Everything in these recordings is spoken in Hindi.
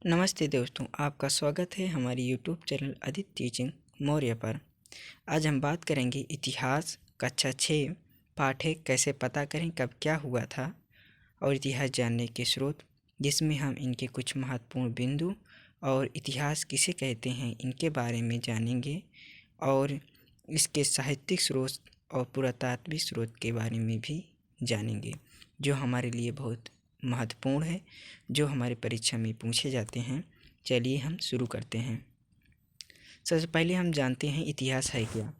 नमस्ते दोस्तों, आपका स्वागत है हमारी YouTube channel Aditya teaching Maurya पर। आज हम बात करेंगे इतिहास कक्षा 6 पाठ 1 कैसे पता करें कब क्या हुआ था और इतिहास जानने के स्रोत, जिसमें हम इनके कुछ महत्वपूर्ण बिंदु और इतिहास किसे कहते हैं इनके बारे में जानेंगे और इसके साहित्यिक स्रोत और पुरातात्विक स्रोत के बारे में भी जानेंगे, जो हमारे लिए बहुत महत्वपूर्ण है, जो हमारे परीक्षा में पूछे जाते हैं। चलिए हम शुरू करते हैं। सबसे पहले हम जानते हैं इतिहास है क्या।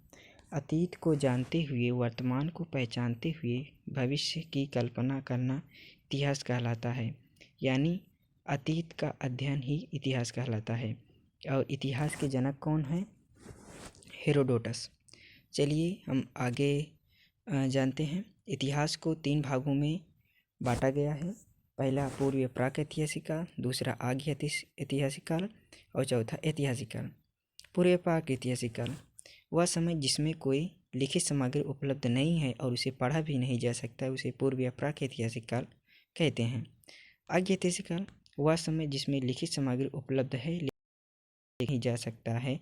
अतीत को जानते हुए वर्तमान को पहचानते हुए भविष्य की कल्पना करना इतिहास कहलाता है। यानी अतीत का अध्ययन ही इतिहास कहलाता है। और इतिहास के जनक कौन हैं? हेरोडोटस। चलिए हम आगे जानते हैं। इतिहास को 3 भागों में बांटा गया है। पहला पूर्व प्राक ऐतिहासिक काल, दूसरा आगे ऐतिहासिक काल और चौथा ऐतिहासिक काल। पूर्व प्राक ऐतिहासिक काल वह समय जिसमें कोई लिखित सामग्री उपलब्ध नहीं है और उसे पढ़ा भी नहीं जा सकता, उसे पूर्व प्राक ऐतिहासिक काल कहते हैं। आगे ऐतिहासिक काल वह समय जिसमें लिखित सामग्री उपलब्ध है नहीं जा सकता है,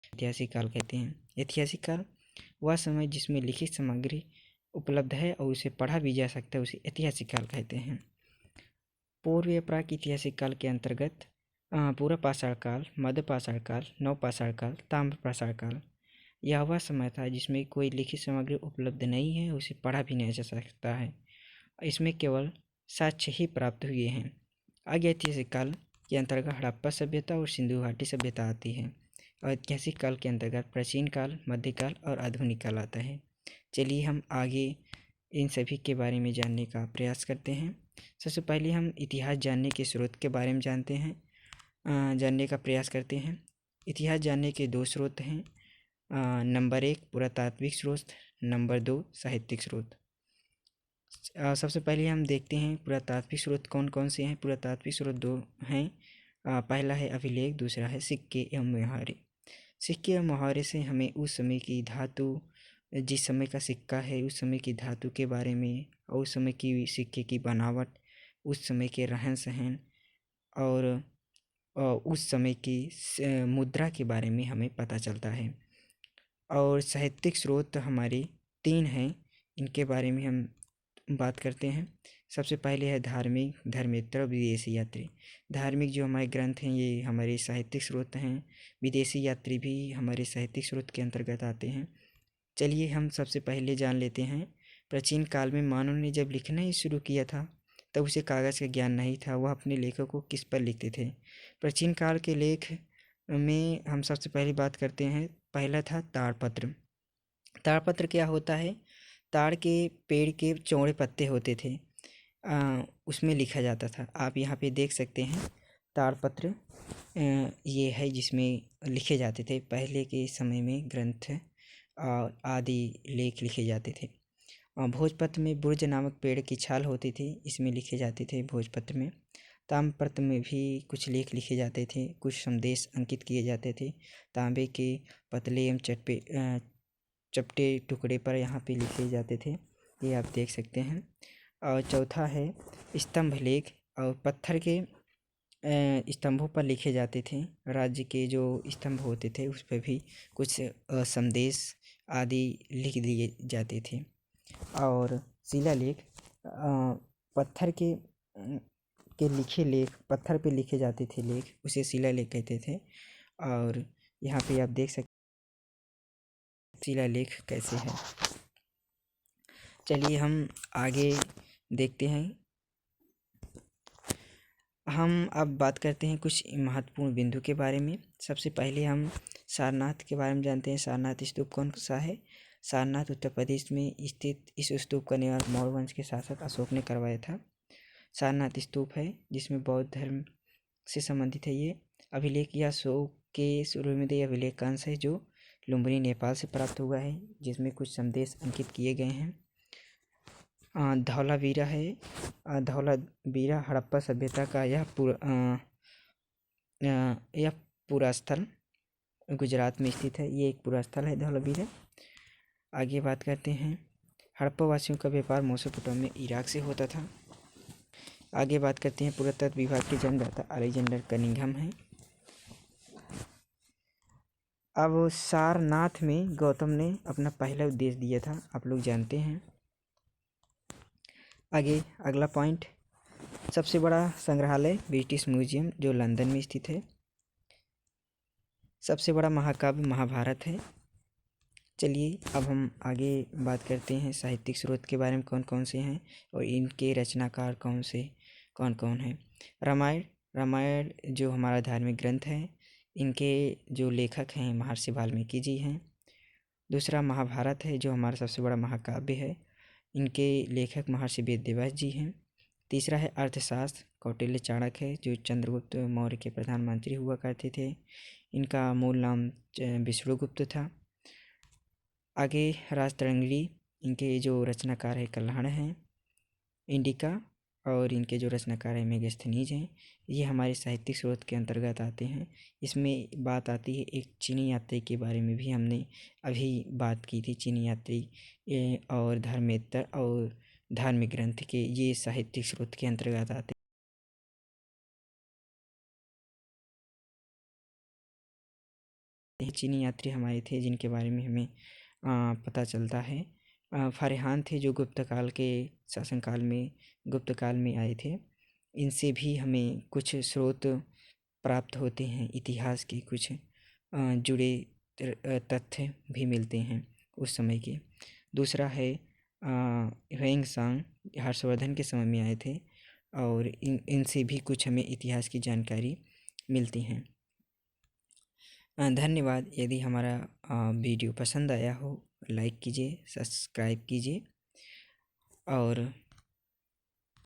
ऐतिहासिक काल कहते हैं। ऐतिहासिक काल वह समय जिसमें लिखित सामग्री उपलब्ध है और उसे पढ़ा भी जा सकता है, उसे ऐतिहासिक काल कहते हैं। पूर्व प्राक ऐतिहासिक काल के अंतर्गत पूर्व पाषाण काल, मध्य पाषाण काल, नव पाषाण काल, ताम्र पाषाण काल यह वह समय था जिसमें कोई लिखित सामग्री उपलब्ध नहीं है, उसे पढ़ा भी नहीं जा सकता है। इसमें केवल साक्ष्य ही प्राप्त हुए हैं। आगे ऐतिहासिक काल के अंतर्गत हड़प्पा सभ्यता और सिंधु घाटी सभ्यता आती है और ऐतिहासिक काल के अंतर्गत प्राचीन काल, मध्यकाल और आधुनिक काल आता है। चलिए हम आगे इन सभी के बारे में जानने का प्रयास करते हैं। सबसे पहले हम इतिहास जानने के स्रोत के बारे में जानने का प्रयास करते हैं। इतिहास जानने के 2 स्रोत हैं। नंबर 1 पुरातात्विक स्रोत, नंबर 2 साहित्यिक स्रोत। सबसे पहले हम देखते हैं पुरातात्विक स्रोत कौन कौन से हैं। पुरातात्विक स्रोत 2 हैं। पहला है अभिलेख, दूसरा है सिक्के एवं मुहावरे। सिक्के एवं मुहावरे से हमें उस समय की धातु, जिस समय का सिक्का है उस समय की धातु के बारे में और उस समय की सिक्के की बनावट, उस समय के रहन सहन और उस समय की मुद्रा के बारे में हमें पता चलता है। और साहित्यिक स्रोत हमारे 3 हैं, इनके बारे में हम बात करते हैं। सबसे पहले है धार्मिक, धर्मेतर और विदेशी यात्री। धार्मिक जो हमारे ग्रंथ हैं ये हमारे साहित्यिक स्रोत हैं। विदेशी यात्री भी हमारे साहित्यिक स्रोत के अंतर्गत आते हैं। चलिए हम सबसे पहले जान लेते हैं। प्राचीन काल में मानव ने जब लिखना ही शुरू किया था तब उसे कागज़ का ज्ञान नहीं था। वह अपने लेखों को किस पर लिखते थे? प्राचीन काल के लेख में हम सबसे पहले बात करते हैं। पहला था ताड़पत्र। ताड़पत्र क्या होता है? ताड़ के पेड़ के चौड़े पत्ते होते थे, उसमें लिखा जाता था। आप यहाँ पे देख सकते हैं ताड़पत्र ये है जिसमें लिखे जाते थे। पहले के समय में ग्रंथ और आदि लेख लिखे जाते थे। भोजपत्र में बुर्ज नामक पेड़ की छाल होती थी, इसमें लिखे जाते थे भोजपत्र में। ताम्रपत्र में भी कुछ लेख लिखे जाते थे, कुछ संदेश अंकित किए जाते थे। तांबे के पतले एवं चपटे टुकड़े पर यहाँ पे लिखे जाते थे, ये आप देख सकते हैं। और चौथा है स्तंभ लेख, और पत्थर के स्तंभों पर लिखे जाते थे। राज्य के जो स्तंभ होते थे उस पर भी कुछ संदेश आदि लिख दिए जाते थे। और शिलालेख, पत्थर के लिखे लेख, पत्थर पे लिखे जाते थे लेख, उसे शिलालेख कहते थे। और यहाँ पे आप देख सकते शिलालेख कैसे है। चलिए हम आगे देखते हैं। हम अब बात करते हैं कुछ महत्वपूर्ण बिंदु के बारे में। सबसे पहले हम सारनाथ के बारे में जानते हैं। सारनाथ स्तूप कौन सा है? सारनाथ उत्तर प्रदेश में स्थित इस स्तूप का निर्माण मौर्य वंश के शासक अशोक ने करवाया था। सारनाथ स्तूप है जिसमें बौद्ध धर्म से संबंधित है। ये अभिलेख या अशोक के सूर्यमय अभिलेख का अंश है जो लुम्बिनी नेपाल से प्राप्त हुआ है, जिसमें कुछ संदेश अंकित किए गए हैं। धौलावीरा है। धौलावीरा हड़प्पा सभ्यता का यह पूरा स्थल गुजरात में स्थित है। ये एक पूरा स्थल है धौलावीरा। आगे बात करते हैं। हड़प्पा वासियों का व्यापार मेसोपोटामिया इराक से होता था। आगे बात करते हैं पुरातत्व विभाग के जन्मदाता अलेक्जेंडर कनिंघम हैं। अब सारनाथ में गौतम ने अपना पहला उपदेश दिया था, आप लोग जानते हैं। आगे अगला पॉइंट, सबसे बड़ा संग्रहालय ब्रिटिश म्यूजियम जो लंदन में स्थित है। सबसे बड़ा महाकाव्य महाभारत है। चलिए अब हम आगे बात करते हैं साहित्यिक स्रोत के बारे में, कौन कौन से हैं और इनके रचनाकार कौन कौन हैं। रामायण जो हमारा धार्मिक ग्रंथ है, इनके जो लेखक हैं महर्षि वाल्मीकि जी हैं। दूसरा महाभारत है जो हमारा सबसे बड़ा महाकाव्य है, इनके लेखक महर्षि वेदव्यास जी हैं। तीसरा है अर्थशास्त्र, कौटिल्य चाणक्य है जो चंद्रगुप्त मौर्य के प्रधानमंत्री हुआ करते थे, इनका मूल नाम विष्णुगुप्त था। आगे राजतरंगिणी, इनके जो रचनाकार है कल्हड़ हैं, इंडिका और इनके जो रचनाकार है मेगास्थनीज हैं। ये हमारे साहित्यिक स्रोत के अंतर्गत आते हैं। इसमें बात आती है एक चीनी यात्री के बारे में भी हमने अभी बात की थी। चीनी यात्री और धर्मेतर और धार्मिक ग्रंथ के ये साहित्यिक स्रोत के अंतर्गत आते हैं। चीनी यात्री हमारे थे जिनके बारे में हमें पता चलता है। फारहान थे जो गुप्तकाल के शासनकाल में गुप्तकाल में आए थे। इनसे भी हमें कुछ स्रोत प्राप्त होते हैं, इतिहास के कुछ जुड़े तथ्य भी मिलते हैं उस समय के। दूसरा है ह्वेंसांग, हर्षवर्धन के समय में आए थे और इनसे भी कुछ हमें इतिहास की जानकारी मिलती हैं। धन्यवाद। यदि हमारा वीडियो पसंद आया हो लाइक कीजिए, सब्सक्राइब कीजिए और